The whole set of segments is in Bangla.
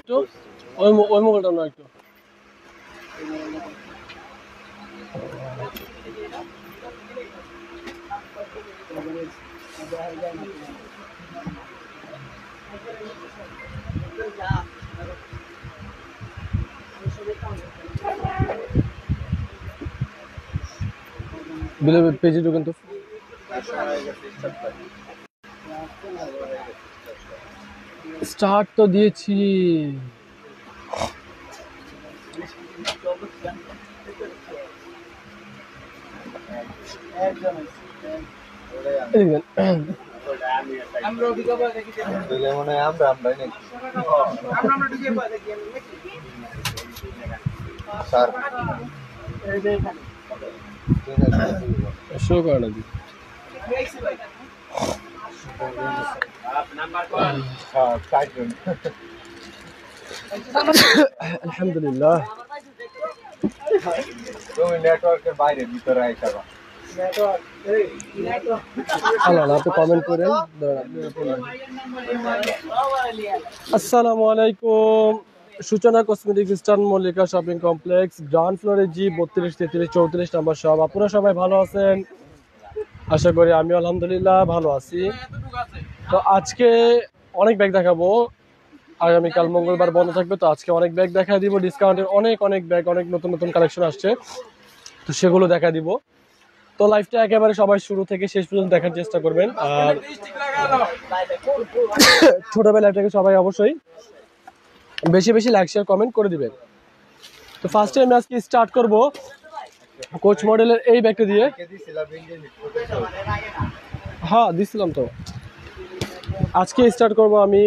একটু ওই মোবাইলটা না একটু বিলে পেজে ঢুকেন তো স্টার্ট তো দিয়েছি শো করে না আলহামদুলিল্লাহ নেটওয়ার্কের বাইরে ভিতরে আইসা আল্লাহ আপনি কমেন্ট করেন আসসালামু আলাইকুম সূচনা cosmetic eastern Mallika shopping complex ground ফ্লোরে জি 32, 33, 34 নাম্বার শপ। আপনারা সবাই ভালো আছেন আশা করি, আমি আলহামদুলিল্লাহ ভালো আছি। তো আজকে অনেক ব্যাগ দেখাবো, আগামীকাল মঙ্গলবার বন্ধ থাকবে, তো আজকে অনেক ব্যাগ দেখা দিব ডিসকাউন্টের, অনেক ব্যাগ, অনেক নতুন নতুন কালেকশন আসছে, তো সেগুলো দেখা দিব। তো লাইভটা একেবারে সবাই শুরু থেকে শেষ পর্যন্ত দেখার চেষ্টা করবেন, আর ছোটবেলা লাইভটাকে সবাই অবশ্যই বেশি লাইক শেয়ার কমেন্ট করে দিবেন। তো ফার্স্টে আমি আজকে স্টার্ট করব কোচ মডেলের এই ব্যাগটা দিয়ে। হ্যাঁ দিছিলাম তো। আজকে স্টার্ট করব আমি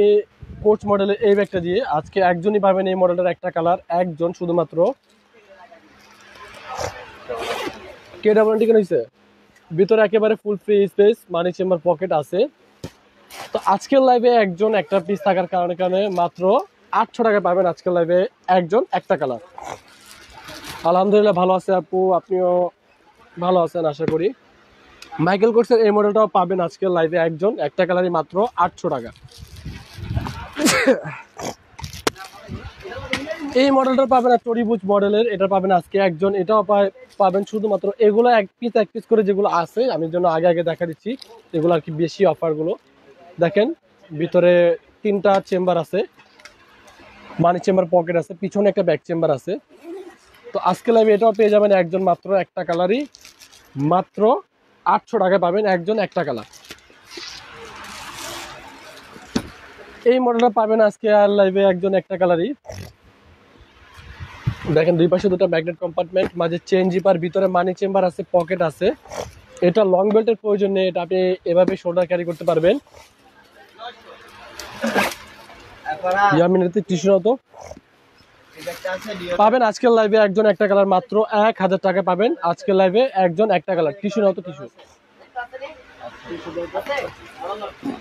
কোচ মডেলের এই ব্যাগটা দিয়ে। আজকে একজনই পাবেন এই মডেলটার একটা কালার, একজন শুধুমাত্র। কে ডাবল টিকেন হয়েছে, ভিতরে একেবারে ফুল ফ্রি স্পেস, মানি চেম্বার পকেট আছে। তো আজকের লাইভে একজন একটা পিস থাকার কারণে মাত্র 800 টাকা পাবেন আজকের লাইভে একজন একটা কালার। আলহামদুলিল্লাহ ভালো আছে আপু, আপনিও ভালো আছেন আশা করি। মাইকেল কোর্সের এই মডেলটাও পাবেন আজকের লাইভে একজন একটা কালারই মাত্র 800 টাকা। এই মডেলটা পাবেন টরিবুজ মডেলের, এটা পাবেন আজকে একজন, এটাও পাবেন শুধুমাত্র। এগুলো এক পিস করে যেগুলো আছে আমি জন্য আগে দেখা দিচ্ছি, এগুলো আর কি বেশি অফারগুলো। দেখেন ভিতরে 3টা চেম্বার আছে, মানি চেম্বার পকেট আছে, পিছনে একটা ব্যাক চেম্বার আছে। তো আজকে লাইভে এটাও পেয়ে যাবেন একজন মাত্র একটা কালারই, মাত্র 800 টাকায় পাবেন একজন একটা কালার। এই মডেলটা পাবেন আজকে আর লাইভে একজন একটা কালারই। দেখেন দুই পাশে দুটো ম্যাগনেট কম্পার্টমেন্ট, মাঝে চেন জিপার, ভিতরে মানি চেম্বার আছে, পকেট আছে। এটা লং বেল্টের প্রয়োজন নেই, এটা আপনি এভাবে শোল্ডার ক্যারি করতে পারবেন। ইয়ামিনাতে টিস্যু তো পাবেন আজকের লাইভে একজন একটা কালার মাত্র 1000 টাকা পাবেন আজকের লাইভে একজন একটা কালার। টিস্যু নাও তো টিস্যু।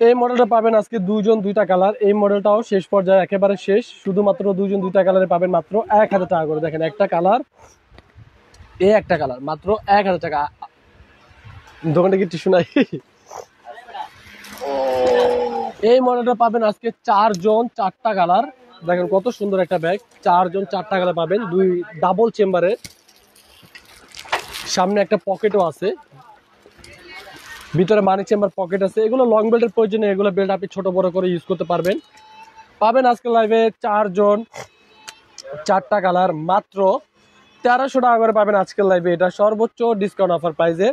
এই মডেলটা পাবেন আজকে দুইজন দুইটা কালার, এই মডেলটাও শেষ পর্যায়ে একেবারে শেষ, শুধুমাত্র দুইজন দুইটা কালারে পাবেন মাত্র 1000 টাকা করে। দেখেন একটা কালার, এই একটা কালার মাত্র 1000 টাকা। দোকানটা কি টিস্যু নাই? এই মডেলটা পাবেন আজকে 4 জন 4টা কালার। দেখেন কত সুন্দর একটা ব্যাগ, 4 জন 4টা কালার পাবেন, দুই ডাবল চেম্বারে, সামনে একটা পকেটও আছে, ভিতরে মানি চেম্বার পকেট আছে। এগুলো লং বেল্টের প্রয়োজনে, এগুলো বেল্ট আপনি ছোট বড় করে ইউজ করতে পারবেন। পাবেন আজকে লাইভে 4 জন 4টা কালার মাত্র 1300 টাকা করে পাবেন আজকের লাইভে। এটা সর্বোচ্চ ডিসকাউন্ট অফার প্রাইসে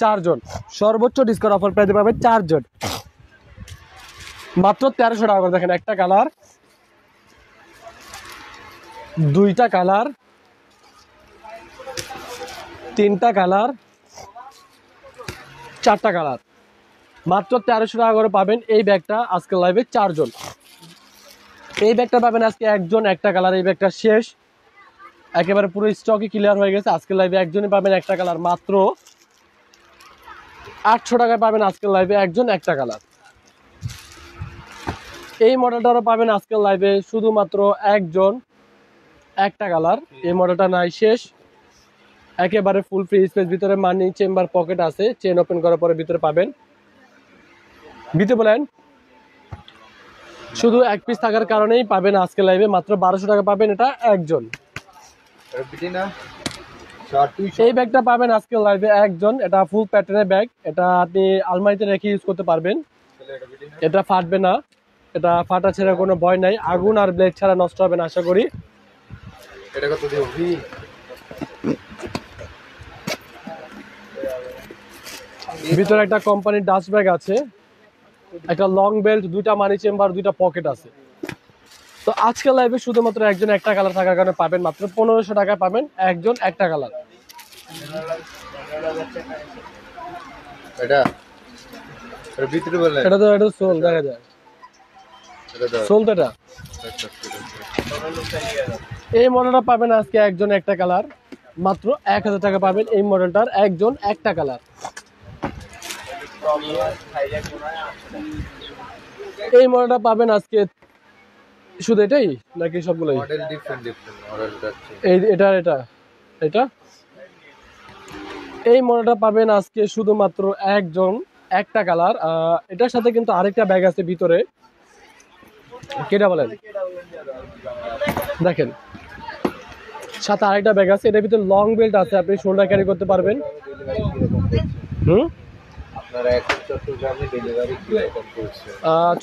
4 জন, সর্বোচ্চ ডিসকাউন্ট অফার প্রাইসে পাবেন 4 জন মাত্র 1300 টাকা করে। দেখেন একটা কালার, দুইটা কালার, 3টা কালার, 4টা কালার মাত্র 1300 টাকা করে পাবেন এই ব্যাগটা আজকে লাইভে 4 জন। এই ব্যাগটা পাবেন আজকে একজন একটা কালার। এই ব্যাগটা শেষ, একেবারে পুরো স্টকই ক্লিয়ার হয়ে গেছে। আজকে লাইভে একজনই পাবেন একটা কালার, মাত্র 800 টাকায় পাবেন আজকের লাইভে একজন একটা কালার। এই মডেলটারও পাবেন আজকের লাইভে শুধুমাত্র একজন একটা কালার। এই মডেলটা নাই, শেষ, একেবারে ফুল ফ্রি স্পেস, ভিতরে মানি চেম্বার পকেট আছে, চেন ওপেন করার পরে ভিতরে পাবেন। ভিতরে বলেন শুধু এক পিস থাকার কারণেই পাবেন আজকে লাইভে মাত্র 1200 টাকা পাবেন এটা একজন। এই ব্যাগটা পাবেন আজকে লাইভে একজন, এটা ফুল প্যাটার্নের ব্যাগ, এটা আপনি আলমারিতে রেখে ইউজ করতে পারবেন, এটা ফাটবে না, এটা ফাটা ছেড়ে কোনো ভয় নাই, আগুন আর ব্লেড ছাড়া নষ্ট হবে না আশা করি। এটা কত দিব? ভিতরে একটা কোম্পানির ডাস্ট ব্যাগ আছে, একটা লং বেল্ট, দুইটা মানি চেম্বার, দুইটা পকেট আছে। তো আজকে লাইভে শুধুমাত্র একজন একটা কালার থাকার কারণে পাবেন মাত্র 1500 টাকায় পাবেন একজন একটা কালার। এটা এর ভিতরে বলে এটা তো এটা সোল দেখা যায়, এটা দাও। সোল তো এটা। এই মডেলটা পাবেন আজকে একজন একটা কালার, মাত্র 1000 টাকা পাবেন এই মডেলটার একজন একটা কালার। এই মডেলটা পাবেন আজকে শুধু এটাই নাকি সবগুলোই? মডেল ডিফারেন্ট মডেল যাচ্ছে। এই এটা এটা এটা এই মডেলটা পাবেন আজকে শুধুমাত্র একজন একটা কালার। এটার সাথে কিন্তু আরেকটা ব্যাগ আছে ভিতরে, কেটা বলেন দেখেন, সাথে আরেকটা ব্যাগ আছে, এটার ভিতরে লং বেল্ট আছে, আপনি শোল্ডার ক্যারি করতে পারবেন। আপনারা এখন চট্টগ্রামে ডেলিভারি কি রকম করছে?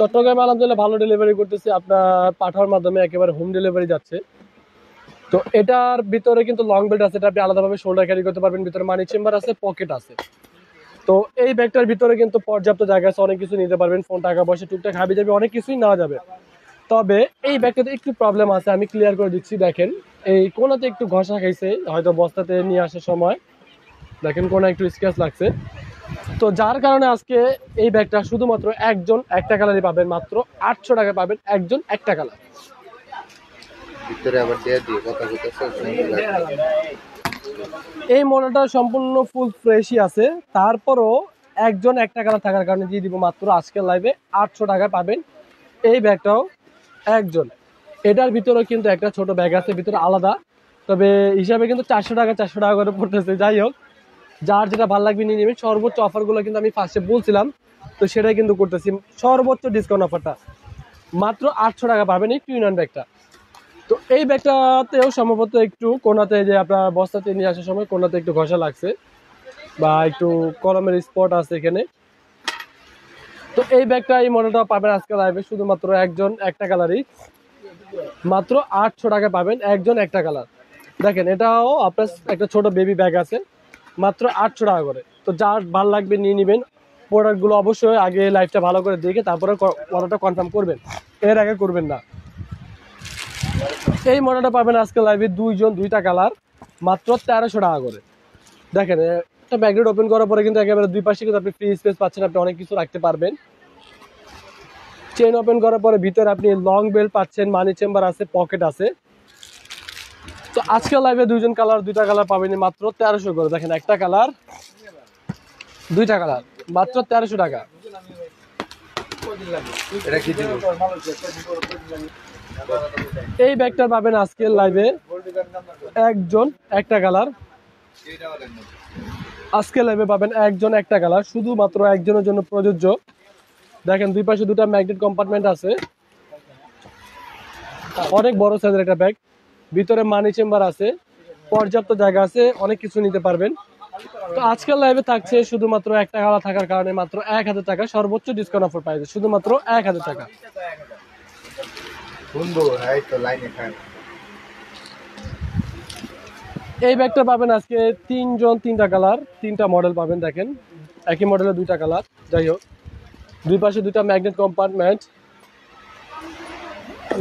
চট্টগ্রামে আলহামদুলিল্লাহ ভালো ডেলিভারি করতেছে, আপনার পাঠানোর মাধ্যমে একেবারে হোম ডেলিভারি যাচ্ছে। তো এটার ভিতরে কিন্তু লং বেল্ট আছে, এটা আপনি আলাদাভাবে শোল্ডার ক্যারি করতে পারবেন, ভিতরে মানি চেম্বার আছে, পকেট আছে। তো এই ব্যাগটার ভিতরে কিন্তু পর্যাপ্ত জায়গা আছে, অনেক কিছু নিতে পারবেন, ফোন, টাকা পয়সা, টুকটাক হাবি যাবে, অনেক কিছুই নেওয়া যাবে। তবে এই ব্যাগটাতে একটু প্রবলেম আছে, আমি ক্লিয়ার করে দিচ্ছি। দেখেন এই কোনাতে একটু ঘষা খাইছে, হয়তো বস্তাতে নিয়ে আসার সময় দেখেন কোনা একটু স্ক্র্যাচ লাগছে। তো যার কারণে আজকে এই ব্যাগটা শুধুমাত্র একজন একটা কালারই পাবেন, মাত্র 800 টাকা পাবেন একজন একটা কালার। ভিতরে আবার দিয়ে দিয়ে কথা বলতেছে। এই মডেলটা সম্পূর্ণ ফুল ফ্রেশই আছে, তারপরও একজন একটা কালার থাকার কারণে দিয়ে দিব মাত্র আজকের লাইভে 800 টাকায় পাবেন এই ব্যাগটাও একজন। এটার ভিতরেও কিন্তু একটা ছোট ব্যাগ আছে ভিতরে আলাদা, তবে হিসাবে কিন্তু 400 টাকা করে পড়তেছে। যাই হোক, যার যেটা ভালো লাগবে নিয়ে নেবেন। সর্বোচ্চ অফারগুলো কিন্তু আমি ফার্স্টে বলছিলাম, তো সেটাই কিন্তু করতেছি, সর্বোচ্চ ডিসকাউন্ট অফারটা মাত্র 800 টাকা পাবেন এই টু ইন ওয়ান ব্যাগটা। তো এই ব্যাগটাতেও সম্ভবত একটু কোনাতে, যে আপনার বস্তাতে নিয়ে আসার সময় কোনাতে একটু ঘষা লাগছে বা একটু কলমের স্পট আছে এখানে। তো এই ব্যাগটা, এই মডেলটা পাবেন আজকে লাইভে শুধুমাত্র একজন একটা কালারই, মাত্র 800 টাকা পাবেন একজন একটা কালার। দেখেন এটাও আপনার একটা ছোট বেবি ব্যাগ আছে, মাত্র 800 টাকা করে। তো যার ভালো লাগবে নিয়ে নেবেন। প্রোডাক্টগুলো অবশ্যই আগে লাইভটা ভালো করে দেখে তারপরে অর্ডারটা কনফার্ম করবেন, এর আগে করবেন না। এই মডেলটা পাবেন আজকে লাইভে দুইজন দুইটা কালার, মাত্র 1300 টাকা করে। দেখেন একটা ব্যাগেট ওপেন করার পরে কিন্তু একেবারে দুই পাশে কিন্তু আপনি ফ্রি স্পেস পাচ্ছেন, আপনি অনেক কিছু রাখতে পারবেন। চেন ওপেন করার পরে ভিতরে আপনি লং বেল্ট পাচ্ছেন, মানি চেম্বার আছে, পকেট আছে। তো আজকে লাইভে দুইজন কালার দুইটা কালার পাবেন মাত্র 1300 করে। দেখেন একটা কালার দুইটা কালার মাত্র 1300 টাকা। এটা কি দিব? এই ব্যাগটা পাবেন আজকে লাইভে একজন একটা কালার, আজকে লাইভে পাবেন একজন একটা কালার, শুধুমাত্র একজনের জন্য প্রযোজ্য। দেখেন দুই পাশে দুটা ম্যাগনেট কম্পার্টমেন্ট আছে, অনেক বড় সাইজের একটা ব্যাগ, ভিতরে মানি চেম্বার আছে, পর্যাপ্ত জায়গা আছে, অনেক কিছু নিতে পারবেন। তো আজকের লাইভে থাকছে শুধুমাত্র একটা কালার থাকার কারণে মাত্র 1000 টাকা সর্বোচ্চ ডিসকাউন্ট অফার পাইছে, শুধুমাত্র 1000 টাকা। সুন্দর এই তো লাইনে খান। এই ব্যাগটা পাবেন আজকে তিনজন তিনটা কালার, তিনটা মডেল পাবেন। দেখেন একই মডেলের দুইটা কালার, যাই হোক দুই পাশে দুইটা ম্যাগনেট কম্পার্টমেন্ট,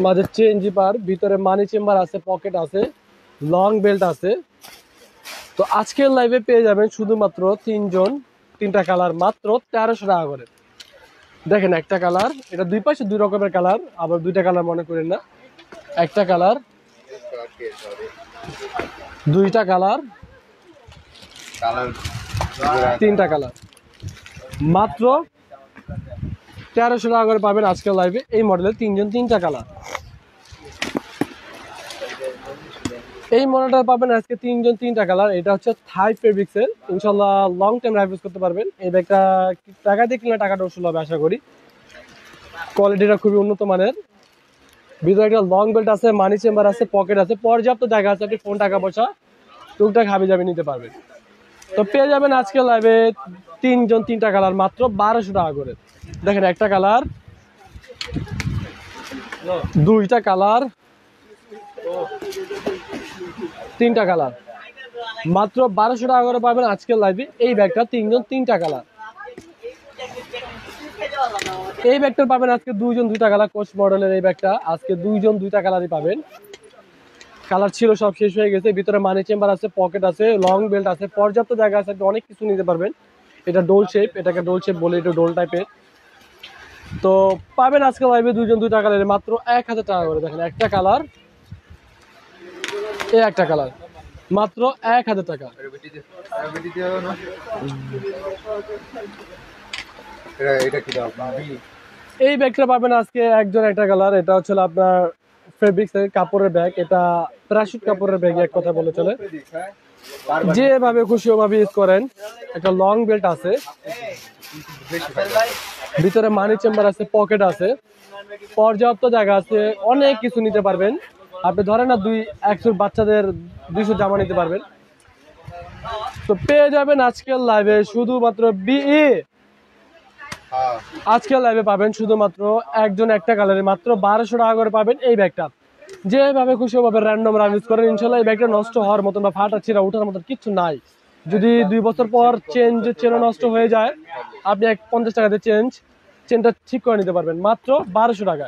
মাঝে চেন জিপার, ভিতরে মানি চেম্বার আছে, পকেট আছে, লং বেল্ট আছে। তো আজকের লাইভে পেয়ে যাবেন শুধুমাত্র তিনজন তিনটা কালার, মাত্র 1300 টাকা করে। দেখেন একটা কালার, এটা দুই পাশে দুই রকমের কালার, আবার দুইটা কালার মনে করেন না, একটা কালার, দুইটা কালার, তিনটা কালার, মাত্র 1300 টাকা করে পাবেন আজকের লাইভে এই মডেলের তিনজন তিনটা কালার। এই মডেলটা পাবেন আজকে তিনজন তিনটা কালার, এটা হচ্ছে থাই ফেব্রিক্সের, ইনশাল্লাহ লং টাইম রাইড ইউজ করতে পারবেন। এই ব্যাগটা টাকা দিয়ে কিনলে টাকাটা উসুল হবে আশা করি, কোয়ালিটিটা খুবই উন্নত মানের, ভিতরে একটা লং বেল্ট আছে, মানি চেম্বার আছে, পকেট আছে, পর্যাপ্ত জায়গা আছে, আপনি ফোন টাকা পয়সা টুকটাক হাবি যাবে নিতে পারবেন। তো পেয়ে যাবেন আজকে লাইভে তিনজন তিনটা কালার মাত্র 1200 টাকা করে। দেখেন একটা কালার, দুইটা কালার, তিনটা কালার মাত্র 1200 টাকা করে পাবেন আজকের লাইভে। এই ব্যাগটা তিনজন তিনটা কালার। এই ব্যাগটা পাবেন আজকে দুইজন দুইটা কালার, কোচ মডেলের এই ব্যাগটা আজকে দুইজন দুইটা কালারই পাবেন। কালার ছিল সব শেষ হয়ে গেছে। ভিতরে মানি চেম্বার আছে, পকেট আছে, লং বেল্ট আছে, পর্যাপ্ত জায়গা আছে, আপনি অনেক কিছু নিতে পারবেন। এটা ডোল শেপ, এটাকে ডোল শেপ বলে, এটা ডোল টাইপের। তো পাবেন আজকে লাইভে দুইজন দুইটা কালারে মাত্র 1000 টাকা করে। দেখেন একটা কালার, এই একটা কালার মাত্র 1000 টাকা। এই ব্যাগটা পাবেন আজকে একজন একটা কালার। এটা হচ্ছে আপনার ফেব্রিক্স কাপড়ের ব্যাগ, এটা প্যারাশুট কাপড়ের ব্যাগ এক কথা বলে চলে। যেভাবে খুশি ওভাবে ইউজ করেন। একটা লং বেল্ট আছে, ভিতরে মানি চেম্বার আছে, পকেট আছে, পর্যাপ্ত জায়গা আছে, অনেক কিছু নিতে পারবেন। আপনি ধরেন না 100 বাচ্চাদের 200 জামা নিতে পারবেন। তো পেয়ে যাবেন আজকের লাইভে শুধুমাত্র আজকের লাইভে পাবেন শুধুমাত্র একজন একটা কালারে মাত্র 1200 টাকা করে পাবেন এই ব্যাগটা। যেভাবে খুশি ওভাবে র্যান্ডম রাউজ করেন, ইনশাল্লাহ এই ব্যাগটা নষ্ট হওয়ার মতন বা ফাটা ছিঁড়া ওঠার মতন কিছু নাই। যদি 2 বছর পর চেনও নষ্ট হয়ে যায়, আপনি 50 টাকাতে চেনটা ঠিক করে নিতে পারবেন মাত্র 1200 টাকা।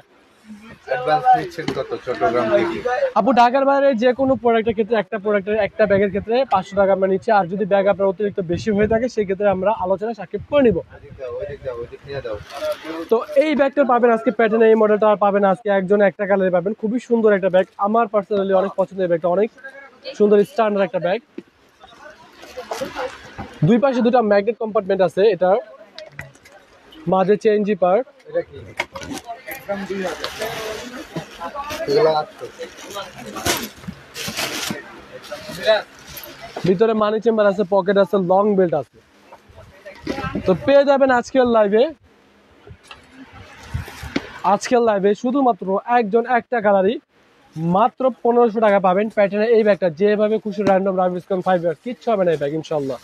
আপু ঢাকার বাইরে যে কোনো প্রোডাক্টের ক্ষেত্রে একটা ব্যাগের ক্ষেত্রে 500 টাকা আমরা নিচ্ছি। আর যদি ব্যাগ আপনার অতিরিক্ত বেশি হয়ে থাকে সেই ক্ষেত্রে আমরা আলোচনা সাক্ষেপ করে নিব। তো এই ব্যাগটা পাবেন আজকে প্যাটার্ন, এই মডেলটা পাবেন আজকে একজন একটা কালারে পাবেন। খুবই সুন্দর একটা ব্যাগ, আমার পার্সোনালি অনেক পছন্দের ব্যাগটা, অনেক সুন্দর স্ট্যান্ডার্ড একটা ব্যাগ। দুই পাশে দুটো ম্যাগনেট কম্পার্টমেন্ট আছে, এটা মাঝে চেইন জিপার। ভিতরে মানি চেম্বার আছে, পকেট আছে, লং বেল্ট আছে। তো পেয়ে যাবেন আজকের লাইভে শুধুমাত্র একজন একটা কালারই মাত্র 1500 টাকা পাবেন প্যাটার্নের এই ব্যাগটা। যেভাবে খুশি র্যান্ডম রাবিসকন 5 ইয়ার কিচ্ছু হবে না এই ব্যাগ ইনশাল্লাহ।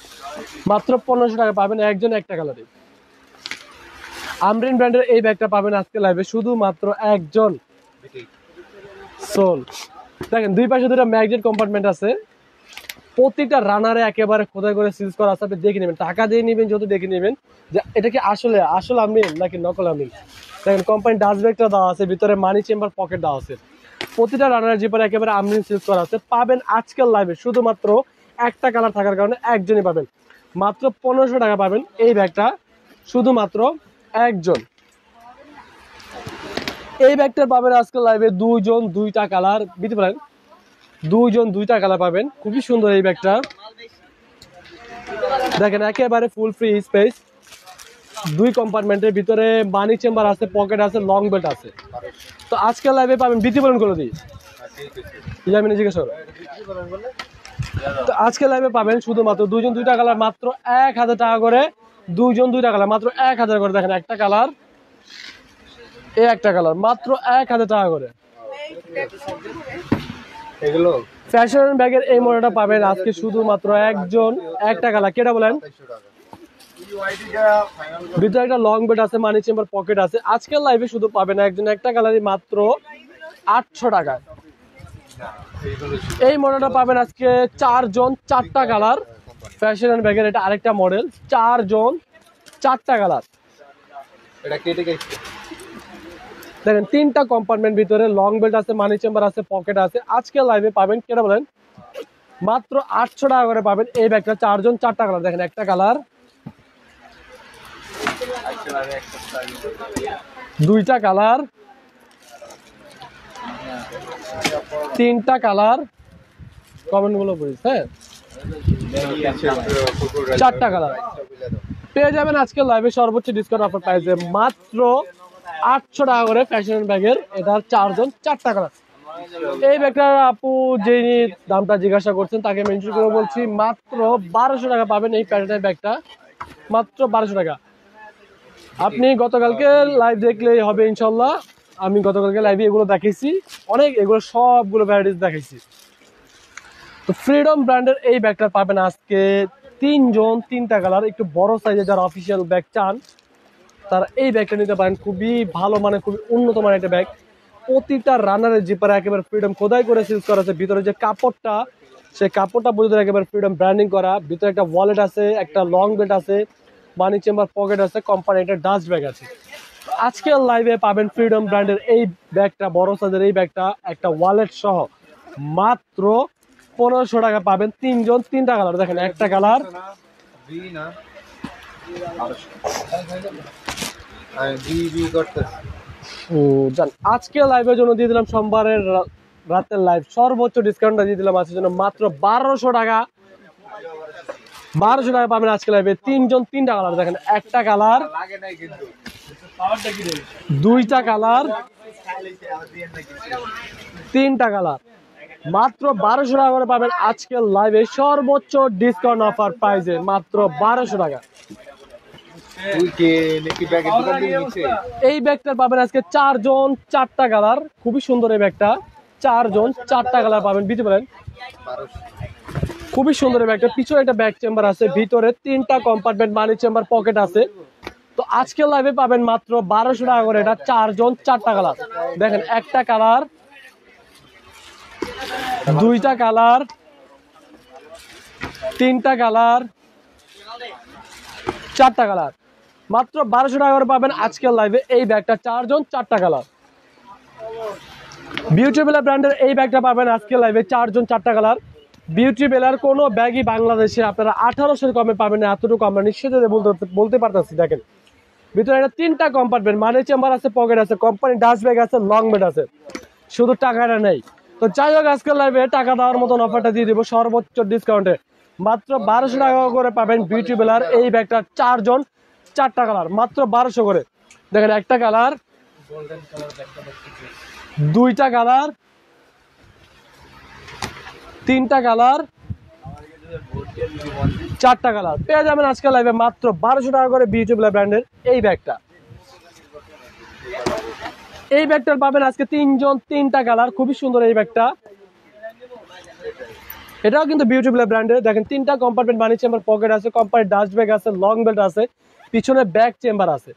মাত্র 1500 টাকা পাবেন একজন একটা কালারে। আমরিন ব্র্যান্ডের এই ব্যাগটা পাবেন আজকে লাইভে শুধুমাত্র একজন সোল। দেখেন দুই পাশে দুটো ম্যাগনেট কম্পার্টমেন্ট আছে, প্রতিটা রানারে একেবারে খোদাই করে সিজ করা আছে। আপনি দেখে নেবেন, টাকা দিয়ে নেবেন যত দেখে নেবেন যে এটা কি আসলে আমরিন নাকি নকল আমরিন। দেখেন কোম্পানি ডাস্ট ব্যাগটা দেওয়া আছে, ভিতরে মানি চেম্বার পকেট দেওয়া আছে, প্রতিটা রানারের জিপারে একেবারে আমরিন সিজ করা আছে। পাবেন আজকের লাইভে শুধুমাত্র একটা কালার থাকার কারণে একজনই পাবেন মাত্র 1500 টাকা পাবেন এই ব্যাগটা শুধুমাত্র একজন। এই ব্যাগটা পাবেন আজকের লাইভে দুইজন দুইটা কালার দিতে পারেন, দুইজন দুইটা কালার পাবেন। খুবই সুন্দর এই ব্যাগটা, দেখেন একেবারে ফুল ফ্রি স্পেস, দুই কম্পার্টমেন্টের ভিতরে মানি চেম্বার আছে, পকেট আছে, লং বেল্ট আছে। তো আজকের লাইভে পাবেন বিধি বরণ করে দিই ইয়ামিনে জিজ্ঞেস করো। তো আজকের লাইভে পাবেন শুধুমাত্র দুইজন দুইটা কালার মাত্র 1000 টাকা করে, দুইজন দুইটা কালার মাত্র 1000 করে। দেখেন একটা কালার, এই একটা কালার মাত্র 1000 টাকা করে। এগুলো ফ্যাশন ব্যাগের এই মডেলটা পাবেন আজকে শুধুমাত্র একজন একটা কালার। কেটা বলেন? ভিতরে একটা লং বেল্ট আছে, মানি চেম্বার পকেট আছে। আজকের লাইভে শুধু পাবেন একজন একটা কালারই মাত্র 800 টাকায়। এই মডেলটা পাবেন আজকে চারজন চারটা কালার, ফ্যাশন ব্যাগের এটা আরেকটা মডেল, চারজন চারটা কালার। দেখেন তিনটা কম্পার্টমেন্ট, ভিতরে লং বেল্ট আছে, মানি চেম্বার আছে, পকেট আছে। আজকে লাইভে পাবেন কেটা বলেন মাত্র 800 টাকা করে পাবেন এই ব্যাগটা, চারজন চারটা কালার। দেখেন একটা কালার, দুইটা কালার, তিনটা কালার, কমেন্ট গুলো পড়িস। হ্যাঁ, চারটা কালার পেয়ে যাবেন আজকে লাইভে সর্বোচ্চ ডিসকাউন্ট অফার প্রাইসে মাত্র 800 টাকা করে ফ্যাশন ব্যাগের, এটার চারজন চারটা কালার। এই ব্যাগটার আপু যিনি দামটা জিজ্ঞাসা করছেন তাকে মেনশন করে বলছি মাত্র 1200 টাকা পাবেন এই প্যাটার্নের ব্যাগটা, মাত্র 1200 টাকা। আপনি গতকালকে লাইভ দেখলেই হবে ইনশাল্লাহ, আমি গতকালকে লাইভে এগুলো দেখাইছি, অনেক এগুলো সবগুলো ভ্যারাইটিস দেখাইছি। তো ফ্রিডম ব্র্যান্ডের এই ব্যাগটা পাবেন আজকে তিনজন, তিনটা কালার, একটু বড় সাইজের যারা অফিসিয়াল ব্যাগ চান তারা এই ব্যাগটা নিতে পারেন। খুবই ভালো মানে খুবই উন্নত মানের একটা ব্যাগ। প্রতিটা রানারের জিপারে একেবারে ফ্রিডম খোদাই করে সিল করা আছে। ভিতরে যে কাপড়টা, সেই কাপড়টা পর্যন্ত একেবারে ফ্রিডম ব্র্যান্ডিং করা। ভিতরে একটা ওয়ালেট আছে, একটা লং বেল্ট আছে, মানি চেম্বার পকেট আছে, কোম্পানি একটা ডাস্ট ব্যাগ আছে। আজকের লাইভে পাবেন ফ্রিডম ব্র্যান্ডের এই ব্যাগটা, বড় সাইজের এই ব্যাগটা একটা ওয়ালেট সহ মাত্র 1500 টাকা পাবেন। তিনজন, তিনটা কালার। দেখেন একটা কালার, আজকে লাইভের জন্য দিয়ে দিলাম সোমবারের রাতের লাইভ সর্বোচ্চ ডিসকাউন্টটা দিয়ে দিলাম আজকের জন্য মাত্র 1200 টাকা। 1200 টাকা পাবেন আজকে লাইভে। তিনজন, তিনটা কালার। দেখেন একটা কালার, দুইটা কালার, তিনটা কালার, মাত্র 1200 টাকা করে পাবেন আজকের লাইভে সর্বোচ্চ ডিসকাউন্ট অফার প্রাইসে মাত্র 1200 টাকা। এই ব্যাগটার পাবেন আজকে চারজন, চারটা কালার, খুবই সুন্দর এই ব্যাগটা। চারজন, চারটা কালার পাবেন, দিতে পারেন। খুবই সুন্দর এই ব্যাগটা। পিছনে একটা ব্যাগ চেম্বার আছে, ভিতরে তিনটা কম্পার্টমেন্ট, মানি চেম্বার পকেট আছে। তো আজকের লাইভে পাবেন মাত্র 1200 টাকা করে। এটা চারজন, চারটা কালার। দেখেন একটা কালার, দুইটা কালার, তিনটা কালার, চারটা কালার, মাত্র 1200 টাকা করে পাবেন আজকের লাইভে এই ব্যাগটা। চারজন, চারটা কালার। বিউটি বেলার ব্র্যান্ডের এই ব্যাগটা পাবেন আজকের লাইভে চারজন, চারটা কালার। বিউটি বেলার কোনো ব্যাগই বাংলাদেশে আপনারা 1800 কমে পাবেন না, এতটুকু আমরা নিশ্চিত বলতে পারতেছি। দেখেন ভিতরে একটা তিনটা কম্পার্টমেন্ট, মানি চেম্বার আছে, পকেট আছে, কোম্পানি ডাস্ট ব্যাগ আছে, লং বেড আছে, শুধু টাকাটা নেই। তো যাই হোক আজকের লাইভে টাকা দেওয়ার মতন অফারটা দিয়ে দিব সর্বোচ্চ ডিসকাউন্টে। মাত্র 1200 টাকা করে পাবেন বিউটি বেলার এই ব্যাগটা। চারজন, চারটা কালার, মাত্র 1200 করে। দেখেন একটা কালার, দুইটা কালার, তিনটা কালার, চারটা কালার পেয়ে যাবেন আজকে লাইভে মাত্র 1200 টাকা করে বিউটি বেলার ব্র্যান্ডের এই ব্যাগটা। এই ব্যাগটার পাবেন আজকে তিনজন, তিনটা কালার, খুবই সুন্দর এই ব্যাগটা। এটাও কিন্তু বিউটি বেলার ব্র্যান্ডের। দেখেন তিনটা কম্পার্টমেন্ট, মানি চেম্বার পকেট আছে, কোম্পানি ডাস্ট ব্যাগ আছে, লং বেল্ট আছে, পিছনে ব্যাগ চেম্বার আছে।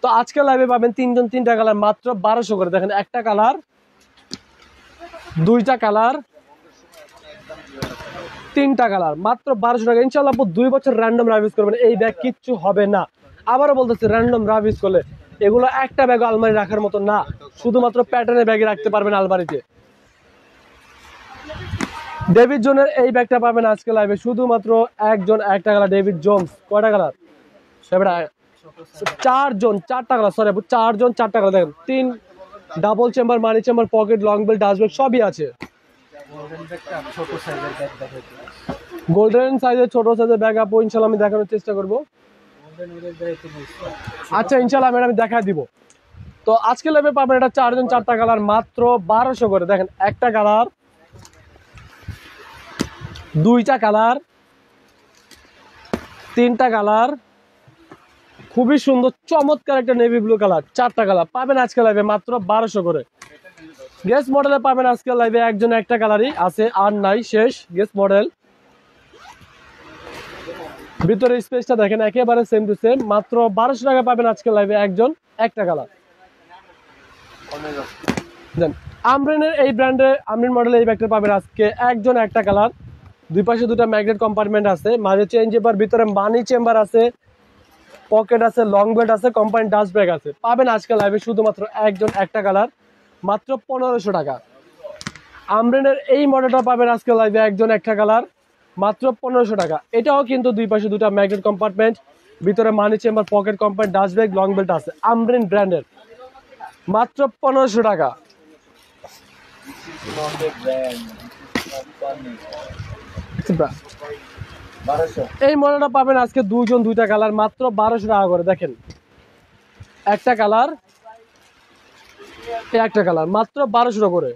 তো আজকে লাইভে পাবেন তিনজন, তিনটা কালার, মাত্র 1200 করে। দেখেন একটা কালার, দুইটা কালার, তিনটা কালার, মাত্র 1200 টাকা। ইনশাআল্লাহ 2 বছর র্যান্ডম রাইভিউজ করবেন, এই ব্যাগ কিচ্ছু হবে না। আবারও বলতেছি, র্যান্ডম রাইভিউজ করলে এগুলো একটা ব্যাগ আলমারি রাখার মতো না, শুধুমাত্র প্যাটার্নের ব্যাগে রাখতে পারবেন আলমারিতে। ডেভিড জোনের এই ব্যাগটা পাবেন আজকে লাইভে শুধুমাত্র একজন, একটা কালার। ডেভিড জোন্স কয়টা কালার? চারজন, চারটা কালার, সরি চারজন, চারটা কালার। দেখেন তিন ডাবল চেম্বার, মানি chamber, pocket, long belt, dust bag সবই আছে। গোল্ডেন সাইজের ছোট সাইজের ব্যাগ আপু ইনশাল্লাহ আমি দেখানোর চেষ্টা করবো। আচ্ছা ইনশাল্লাহ আমি দেখা দিব। তো আজকে লাইভে পাবেন এটা চারজন, চারটা কালার, মাত্র 1200 করে। দেখেন একটা কালার, দুইটা কালার, তিনটা কালার, খুবই সুন্দর চমৎকার একটা নেভি ব্লু কালার, চারটা কালার পাবেন আজকে লাইভে মাত্র 1200 করে। গেস মডেলে পাবেন আজকে লাইভে একজন, একটা কালারই আছে, আর নাই, শেষ গেস মডেল। ভিতরে স্পেসটা দেখেন একেবারে সেম টু সেম, মাত্র 1200 টাকা পাবেন আজকে লাইভে একজন, একটা কালার। দেন আমরিনের এই ব্র্যান্ডে, আমরিন মডেলে এই ব্যাগটা পাবেন আজকে একজন, একটা কালার। দুই পাশে দুটো ম্যাগনেট কম্পার্টমেন্ট আছে, মাঝে চেইন চেম্বার, ভিতরে মানি চেম্বার আছে, পকেট আছে, লং বেল্ট আছে, কোম্পানি ডাস্ট ব্যাগ আছে। পাবেন আজকে লাইভে শুধুমাত্র একজন, একটা কালার, মাত্র 1500 টাকা। আমরিনের এই মডেলটা পাবেন আজকে লাইভে একজন, একটা কালার, মাত্র 1500 টাকা। এটাও কিন্তু দুই পাশে দুটো ম্যাগনেট কম্পার্টমেন্ট, ভিতরে মানি chamber, pocket, company dust bag, long belt আছে, আমরিন ব্র্যান্ডের, মাত্র 1500 টাকা। এই মডেলটা পাবেন আজকে দুইজন, দুইটা কালার, মাত্র 1200 টাকা করে। দেখেন একটা কালার, একটা কালার, মাত্র 1200 টাকা করে।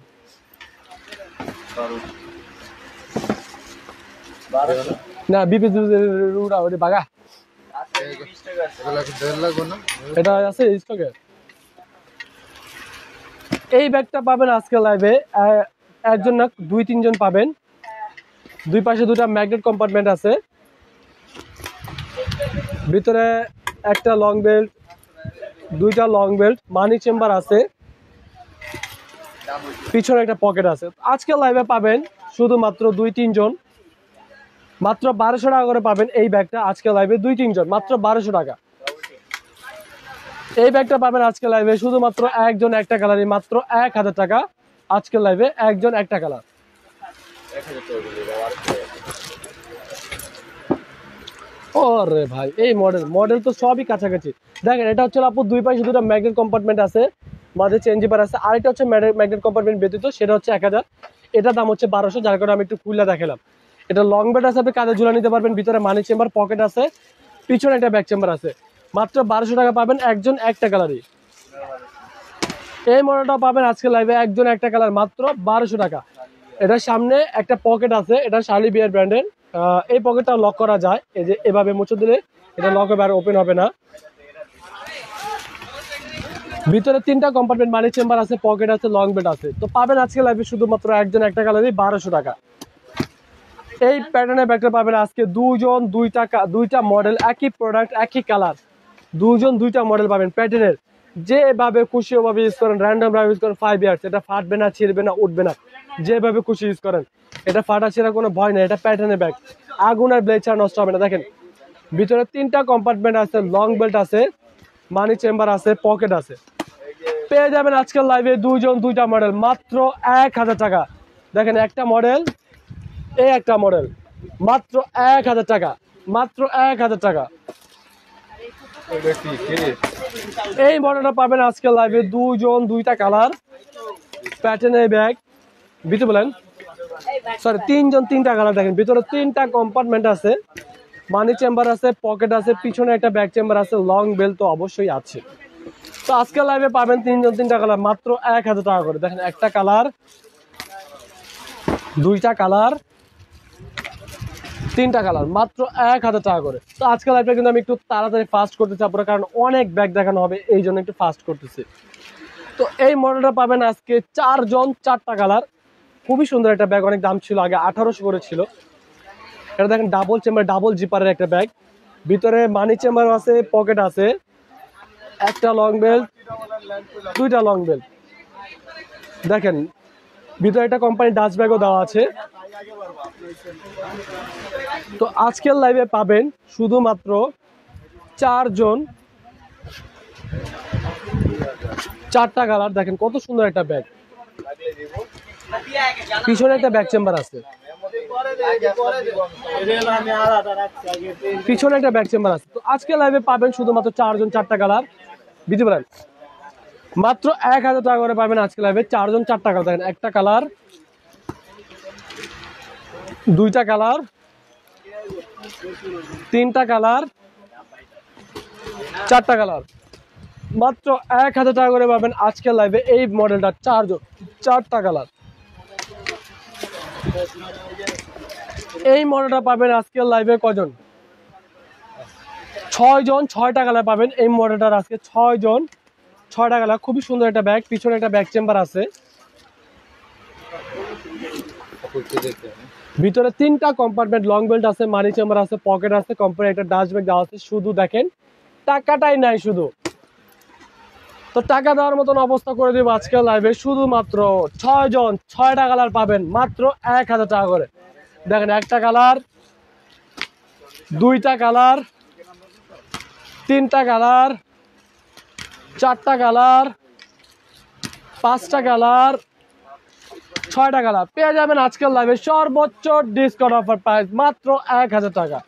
না বিপি বাগা এটা আছে স্টকে। এই ব্যাগটা পাবেন আজকে লাইভে একজন না 2-3 জন পাবেন। দুই পাশে দুটা ম্যাগনেট কম্পার্টমেন্ট আছে, ভিতরে একটা লং বেল্ট, দুইটা লং বেল্ট, মানি চেম্বার আছে, পিছনে একটা পকেট আছে। আজকে লাইভে পাবেন শুধুমাত্র 2-3 জন, মাত্র 1200 টাকা করে পাবেন এই ব্যাগটা আজকে লাইভে 2-3 জন, মাত্র 1200 টাকা। এই ব্যাগটা পাবেন আজকে লাইভে শুধুমাত্র একজন একটা কালারই, মাত্র 1000 টাকা আজকে লাইভে একজন একটা কালার। ওরে ভাই এই মডেল তো সবই কাছাকাছি। দেখেন এটা হচ্ছে আপু দুই পাশে দুটো ম্যাগনেট কম্পার্টমেন্ট আছে, মাঝে চেঞ্জিবার আছে, আরেকটা হচ্ছে ম্যাগনেট কম্পার্টমেন্ট ব্যতীত, সেটা হচ্ছে 1000, এটার দাম হচ্ছে 1200, যার কারণে আমি একটু খুলে দেখালাম। এটা লং বেড আছে, আপনি কাঁধে ঝুলা নিতে পারবেন, ভিতরে মানি চেম্বার, পকেট আছে, পিছনে একটা ব্যাক চেম্বার আছে, মাত্র 1200 টাকা পাবেন একজন একটা কালারই। এই মডেলটা পাবেন আজকে লাইভে একজন একটা কালার, মাত্র 1200 টাকা। এটার সামনে একটা পকেট আছে, এটা শার্লি বিয়ার ব্র্যান্ডের। এই পকেটটা লক করা যায়, এই যে এভাবে মুছে দিলে এটা লক হবে আর ওপেন হবে না। ভিতরে 3টা কম্পার্টমেন্ট, মানি চেম্বার আছে, পকেট আছে, লং বেড আছে। তো পাবেন আজকে লাইভে শুধুমাত্র একজন একটা কালারই 1200 টাকা। এই প্যাটার্নের ব্যাগটা পাবেন আজকে দুজন দুইটা মডেল, একই প্রোডাক্ট একই কালার, দুজন দুইটা মডেল পাবেন প্যাটার্নের। যেভাবে খুশি ওভাবে ইউজ করেন, র্যান্ডম ইউজ করেন, 5 ইয়ার্স, এটা ফাটবে না, ছিঁড়বে না, উঠবে না, যেভাবে খুশি ইউজ করেন। এটা ফাটা ছিঁড়া কোনো ভয় নেই, এটা প্যাটার্নের ব্যাগ, আগুন আর ব্লেড ছাড়া নষ্ট হবে না। দেখেন ভিতরে 3টা কম্পার্টমেন্ট আছে, লং বেল্ট আছে, মানি চেম্বার আছে, পকেট আছে। পেয়ে যাবেন আজকের লাইভে দুজন দুইটা মডেল, মাত্র 1000 টাকা। দেখেন একটা মডেল, এই একটা মডেল, মাত্র 1000 টাকা, মাত্র 1000 টাকা। এই মডেলটা পাবেন আজকে লাইভে দুজন দুইটা কালার, প্যাটার্নের ব্যাগ, ভিতরে বলেন সরি 3 জন 3টা কালার। দেখেন ভিতরে 3টা কম্পার্টমেন্ট আছে, মানি চেম্বার আছে, পকেট আছে, পিছনে একটা ব্যাক চেম্বার আছে, লং বেল তো অবশ্যই আছে। তো আজকে লাইভে পাবেন 3 জন 3টা কালার, মাত্র 1000 টাকা করে। দেখেন একটা কালার, দুইটা কালার, 3টা কালার, মাত্র 1000 টাকা করে। তো আজকে লাইভটা কিন্তু আমি একটু তাড়াতাড়ি ফাস্ট করতেছি আপনারা, কারণ অনেক ব্যাগ দেখানো হবে, এই জন্য একটু ফাস্ট করতেছি। তো এই মডেলটা পাবেন আজকে 4 জন 4টা কালার, খুবই সুন্দর একটা ব্যাগ, অনেক দাম ছিল আগে, 1800 করে ছিল। এটা দেখেন ডাবল চেম্বার, ডাবল জিপারের একটা ব্যাগ, ভিতরে মানি চেম্বার আছে, পকেট আছে, একটা লং বেল্ট, দুইটা লং বেল্ট। দেখেন ভিতরে একটা কোম্পানি ডাস্ট ব্যাগও দেওয়া আছে। তো আজকের লাইভে পাবেন শুধুমাত্র 4 জন 4টা কালার। দেখেন কত সুন্দর একটা ব্যাগ, পিছনে একটা ব্যাক চেম্বার আছে, পিছনে একটা ব্যাক চেম্বার আছে। তো আজকে লাইভে পাবেন শুধুমাত্র 4 জন 4টা কালার, বুঝতে পারেন, মাত্র 1000 টাকা করে পাবেন আজকে লাইভে 4 জন 4টা কালার। দেখেন একটা কালার, দুইটা কালার, 3টা কালার, 4টা কালার, মাত্র 1000 টাকা করে পাবেন আজকে লাইভে এই মডেলটা 4 জন 4টা কালার। এই মডেলটা পাবেন আজকের লাইভে কজন? 6 জন 6টা কালার পাবেন এই মডেলটার আজকে 6 জন 6টা কালার। খুবই সুন্দর একটা ব্যাগ, পিছনে একটা ব্যাক চেম্বার আছে, ভিতরে 3টা কম্পার্টমেন্ট, লং বেল্ট আছে, মানি চেম্বার আছে, পকেট আছে, কোম্পানি একটা ডাস্ট ব্যাগ দেওয়া আছে। শুধু দেখেন টাকাটাই নাই শুধু, তো টাকা দেওয়ার মতন অবস্থা করে দেবো আজকে লাইভে। শুধুমাত্র 6 জন 6টা কালার পাবেন মাত্র 1000 টাকা করে। দেখেন একটা কালার, দুইটা কালার, 3টা কালার, 4টা কালার, 5টা কালার, 6টা কালার। পেয়ে যাবেন আজকের লাইভে সর্বোচ্চ ডিসকাউন্ট অফার প্রাইস মাত্র 1000 টাকা।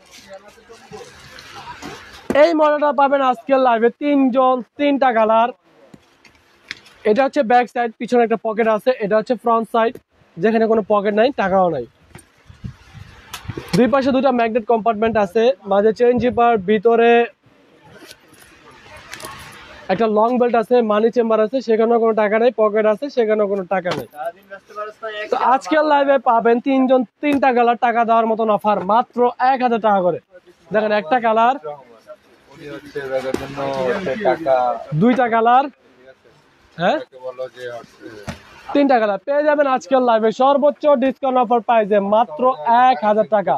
এই মডেলটা পাবেন আজকের লাইভে 3 জন 3টা কালার। এটা হচ্ছে ব্যাক সাইড, পিছনে একটা পকেট আছে। এটা হচ্ছে ফ্রন্ট সাইড, যেখানে কোনো পকেট নাই, টাকাও নাই। দুই পাশে দুটা ম্যাগনেট কম্পার্টমেন্ট আছে, মাঝে চেইন জিপার, ভিতরে একটা লং বেল্ট আছে, মানি চেম্বার আছে, সেখানেও কোনো টাকা নেই, পকেট আছে, সেখানেও কোনো টাকা নেই। তো আজকের লাইভে পাবেন 3 জন 3টা কালার, টাকা দেওয়ার মতন অফার মাত্র 1000 টাকা করে। দেখেন একটা কালার, দুইটা কালার, হ্যাঁ তাকে বলো যে 3টা কালার পেয়ে যাবেন আজকের লাইভে সর্বোচ্চ ডিসকাউন্ট অফার প্রাইসে মাত্র 1000 টাকা।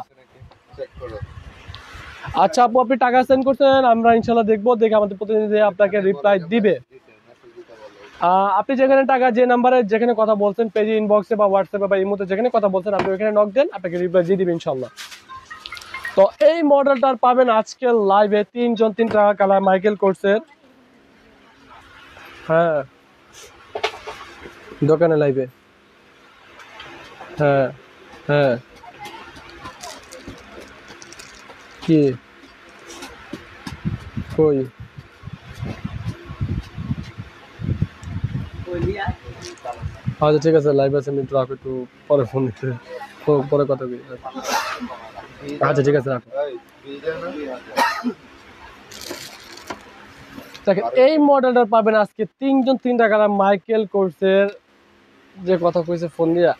চেক করো। আচ্ছা আপু আপনি টাকা সেন্ড করছেন, আমরা ইনশাল্লাহ দেখবো, দেখে আমাদের প্রতিনিধি আপনাকে রিপ্লাই দিবে। আপনি যেখানে টাকা যে নাম্বারে যেখানে কথা বলছেন পেজে ইনবক্সে বা হোয়াটসঅ্যাপে বা ইমোতে যেখানে কথা বলছেন আপনি ওইখানে নক দেন, আপনাকে রিপ্লাই দিয়ে দিবে ইনশাল্লাহ। তো এই মডেলটার পাবেন আজকের লাইভে 3টা কালার মাইকেল কোর্সের। হ্যাঁ দোকানে লাইভে। হ্যাঁ হ্যাঁ কি কই আচ্ছা ঠিক আছে লাইভ আছে, আমি একটু রাখো, একটু পরে ফোন দিতে, পরে কথা বলি। আচ্ছা ঠিক আছে রাখো। দেখেন এই মডেলটার পাবেন আজকে 3টা কালার মাইকেল কোর্সের। যে কথা কইছে ফোন দিয়া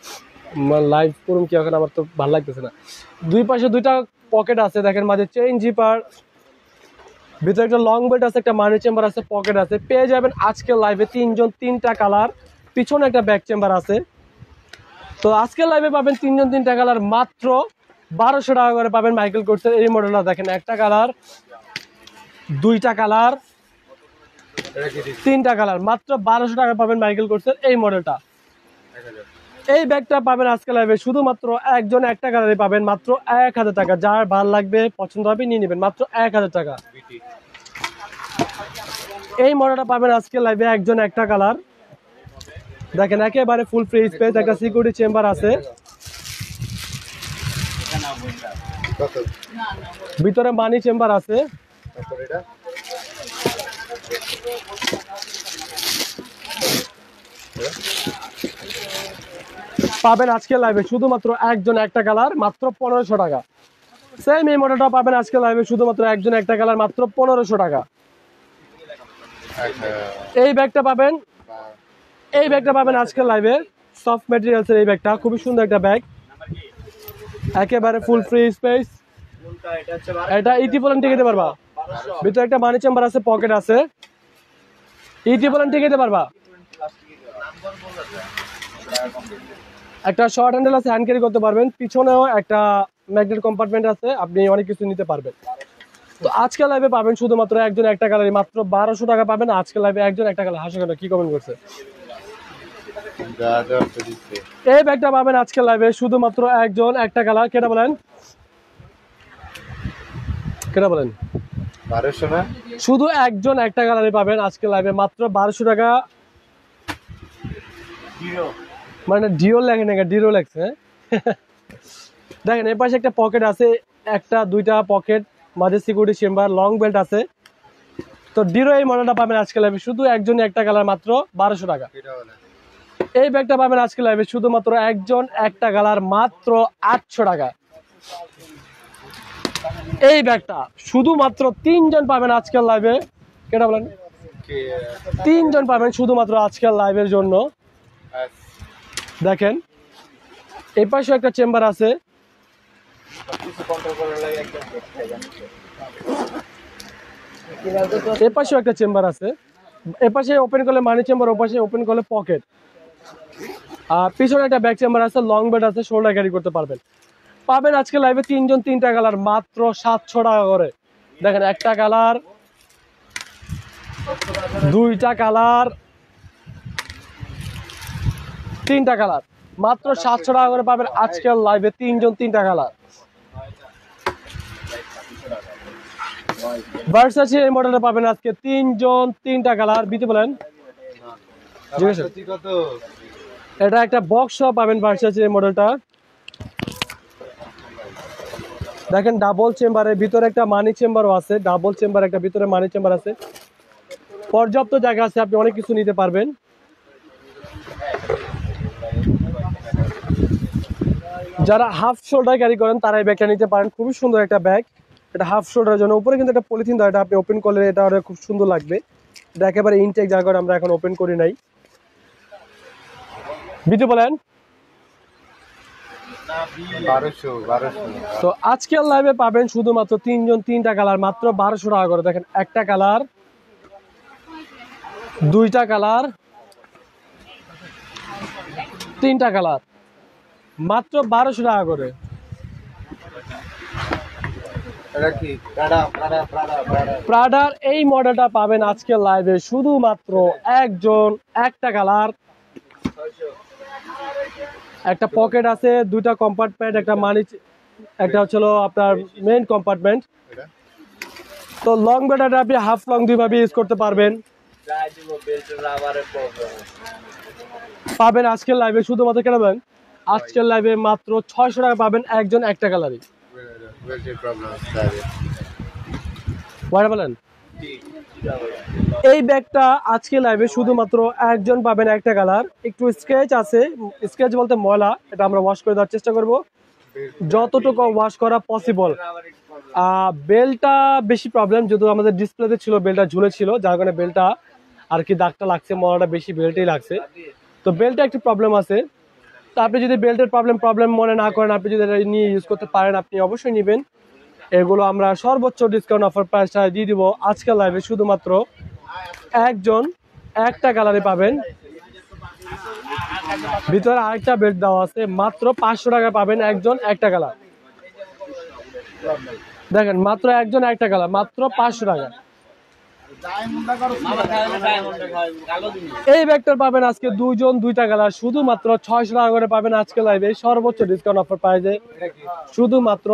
লাইভ করুন কি এখন, আমার তো ভালো লাগতেছে না। দুই পাশে 2টা পকেট আছে, দেখেন মাঝে চেইন জিপার, ভিতরে একটা লং বেল্ট আছে, একটা মানি চেম্বার আছে, পকেট আছে। পেয়ে যাবেন আজকের লাইভে 3টা কালার, পিছনে একটা ব্যাক চেম্বার আছে। তো আজকের লাইভে পাবেন 3টা কালার মাত্র 1200 টাকা করে পাবেন মাইকেল কোর্সের এই মডেলটা। দেখেন একটা কালার, 2টা কালার, 3টা কালার, মাত্র 1200 টাকা পাবেন মাইকেল কোর্সের এই মডেলটা। এই ব্যাগটা পাবেন আজকে লাইভে শুধুমাত্র একজন একটা কালারে পাবেন মাত্র 1000 টাকা। যার ভালো লাগবে পছন্দ হবে নিয়ে নেবেন মাত্র 1000 টাকা। এই মডেলটা পাবেন আজকে লাইভে একজন একটা কালার। দেখেন একেবারে ফুল ফ্রি স্পেস, একটা সিকিউরিটি চেম্বার আছে, ভিতরে মানি চেম্বার আছে। পাবেন আজকে লাইভে শুধুমাত্র একজন একটা কালার মাত্র 1500 টাকা। সেম এই মডেলটা পাবেন আজকে লাইভে শুধুমাত্র একজন একটা কালার মাত্র 1500 টাকা। এই ব্যাগটা পাবেন, এই ব্যাগটা পাবেন আজকে লাইভে সফট ম্যাটেরিয়ালস এর এই ব্যাগটা, খুবই সুন্দর একটা ব্যাগ, একেবারে ফুল ফ্রি স্পেস। এটা ইটি বলেন টিকে দিতে পারবা, ভিতরে একটা মানি চেম্বার আছে, পকেট আছে, ইটি বলেন টিকে দিতে পারবা। একটা শর্ট হ্যান্ডেল আছে, হ্যান্ড ক্যারি করতে পারবেন, পিছনেও একটা ম্যাগনেট কম্পার্টমেন্ট আছে, আপনি অনেক কিছু নিতে পারবেন। তো আজকে লাইভে পাবেন শুধুমাত্র একজন একটা কালার মাত্র 1200 টাকা পাবেন আজকে লাইভে একজন একটা কালার। হাসো কেন, কি কমেন্ট করছে? এই ব্যাগটা পাবেন আজকে লাইভে শুধুমাত্র একজন একটা কালার। কেটা বলেন, কেটা বলেন? 1200 না, শুধু একজন একটা কালারে পাবেন আজকে লাইভে মাত্র 1200 টাকা। মানে ডিও লেখে না, ডিরো লেখছে। দেখেন এর পাশে একটা পকেট আছে, একটা 2টা পকেট, মাঝে সিকিউরিটি চেম্বার, লং বেল্ট আছে। তো ডিরো এই মডেলটা পাবেন আজকে লাইভে শুধু একজন একটা কালার মাত্র 1200 টাকা। এই ব্যাগটা পাবেন আজকে লাইভে শুধুমাত্র একজন একটা কালার মাত্র 800 টাকা। এই ব্যাগটা শুধুমাত্র 3জন পাবেন আজকের লাইভে। কেটা বলেন? 3জন পাবেন শুধুমাত্র আজকের লাইভের জন্য। দেখেন এই পাশে একটা চেম্বার আছে, এ পাশেও একটা চেম্বার আছে, এ পাশে ওপেন করলে মানি চেম্বার, ও পাশে ওপেন করলে পকেট, আর পিছনে একটা ব্যাক চেম্বার আছে, লং বেড আছে, শোল্ডার ক্যারি করতে পারবেন। পাবেন আজকে লাইভে 3জন 3টা কালার মাত্র 700 টাকা করে। দেখেন একটা কালার, 2টা কালার, 3টা কালার মাত্র 700 টাকা করে পাবেন আজকের লাইভে 3জন 3টা কালার। ভার্সাচি এই মডেলটা পাবেন আজকে 3জন 3টা কালার। বিতে বলেন এটা একটা বক্স পাবেন ভার্সাচি এই মডেলটা। দেখেন ডাবল চেম্বারের ভিতরে একটা মানি চেম্বারও আছে, ডাবল চেম্বার একটা ভিতরে মানি চেম্বার আছে, পর্যাপ্ত জায়গা আছে, আপনি অনেক কিছু নিতে পারবেন। যারা হাফ শোল্ডার ক্যারি করেন তারা এই ব্যাগটা নিতে পারেন, খুবই সুন্দর একটা ব্যাগ। এটা হাফ শোল্ডারের জন্য, উপরে কিন্তু একটা পলিথিন দেওয়া, এটা আপনি ওপেন করলে এটা খুব সুন্দর লাগবে। এটা একেবারে ইনটেক জায়গা, আমরা এখন ওপেন করি নাই। বিটু বলেন। তো আজকের লাইভে পাবেন শুধুমাত্র 3জন 3টা কালার মাত্র 1200 টাকা করে। দেখেন একটা কালার, 2টা কালার, 3টা কালার, মাত্র 1200 টাকা করে। এটা কি প্রাডা প্রাডার এই মডেলটা পাবেন আজকে লাইভে শুধুমাত্র একজন, একটা কালার, একটা পকেট আছে, দুইটা কম্পার্টমেন্ট, একটা মানি, একটা হচ্ছিল আপনার মেইন কম্পার্টমেন্ট। তো লং বেলটা আপনি হাফ লং দুইভাবে ইউজ করতে পারবেন। পাবেন আজকের লাইভে শুধুমাত্র কেন পাবেন আজকের লাইভে মাত্র 600 টাকা পাবেন একজন, একটা কালারই। বলেন এই ব্যাগটা আজকে লাইভে শুধুমাত্র একজন পাবেন, একটা কালার। একটু স্ক্র্যাচ আছে, স্ক্র্যাচ বলতে ময়লা, এটা আমরা ওয়াশ করে দেওয়ার চেষ্টা করব যতটুকু ওয়াশ করা পসিবল। বেলটা বেশি প্রবলেম, যেহেতু আমাদের ডিসপ্লেতে ছিল, বেলটা ঝুলে ছিল, যার কারণে বেলটা আর কি দাগটা লাগছে, ময়লাটা বেশি বেল্টেই লাগছে। তো বেলটা একটু প্রবলেম আছে। তো আপনি যদি বেল্টের প্রবলেম মনে না করেন, আপনি যদি এটা নিয়ে ইউজ করতে পারেন, আপনি অবশ্যই নেবেন। এগুলো আমরা সর্বোচ্চ ডিসকাউন্ট অফার প্রাইসটা দিয়ে দিব আজকের লাইভে শুধুমাত্র একজন, একটা কালারে পাবেন। ভিতরে আরেকটা বেল্ট দেওয়া আছে, মাত্র 500 টাকা পাবেন একজন, একটা কালার। দেখেন মাত্র একজন, একটা কালার, মাত্র 500 টাকা। এই ব্যাগটার পাবেন আজকে দুইজন, দুইটা কালার, শুধুমাত্র 600 টাকা করে পাবেন আজকে লাইভে সর্বোচ্চ ডিসকাউন্ট অফার প্রাইসে শুধুমাত্র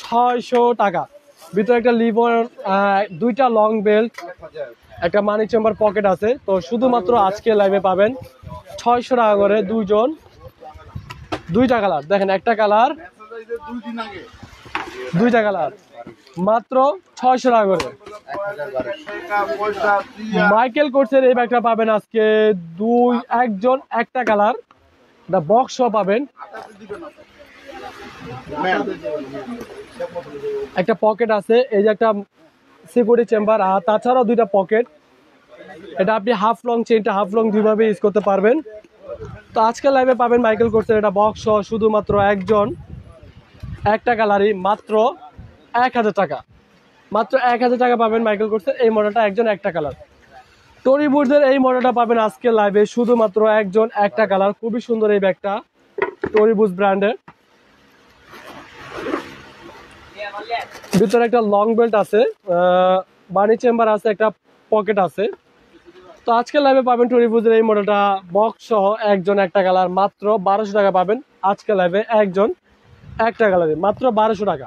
600 টাকা। ভিতরে একটা লিভার, দুইটা লং বেল্ট, একটা মানি চেম্বার পকেট আছে। তো শুধুমাত্র আজকে লাইভে পাবেন 600 টাকা করে দুইজন, দুইটা কালার। দেখেন একটা কালার, দুইটা কালার, মাত্র 600 টাকা করে। মাইকেল কোর্সের এই ব্যাগটা পাবেন আজকে একজন, একটা কালার, বক্স পাবেন, একটা পকেট আছে, এই যে একটা সিকিউরিটি চেম্বার, আর তাছাড়াও দুইটা পকেট। এটা আপনি হাফ লং চেইনটা হাফ লং দুইভাবে ইউজ করতে পারবেন। তো আজকে লাইভে পাবেন মাইকেল কোর্সের এটা বক্স শুধুমাত্র একজন, একটা কালারই, মাত্র 1000 টাকা। মাত্র 1000 টাকা পাবেন মাইকেল কোর্সের এই মডেলটা একজন, একটা কালার। টরিবুডের এই মডেলটা পাবেন আজকে লাইভে শুধুমাত্র একজন, একটা কালার। খুবই সুন্দর এই ব্যাগটা, টরিবুড ব্র্যান্ডের। ভিতরে একটা লং বেল্ট আছে, বানি চেম্বার আছে, একটা পকেট আছে। তো আজকে লাইভে পাবেন টরিবুডের এই মডেলটা বক্স সহ একজন, একটা কালার, মাত্র 1200 টাকা পাবেন আজকে লাইভে একজন, একটা কালারে, মাত্র 1200 টাকা।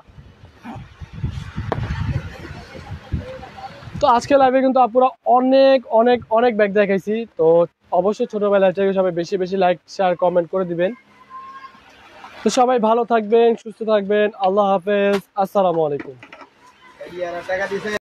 তো আজকে লাইভে কিন্তু আপনারা অনেক অনেক অনেক ব্যাগ দেখাইছি। তো অবশ্যই ছোটবেলায় থেকে সবাই বেশি বেশি লাইক, শেয়ার, কমেন্ট করে দিবেন। তো সবাই ভালো থাকবেন, সুস্থ থাকবেন। আল্লাহ হাফেজ, আসসালামু আলাইকুম।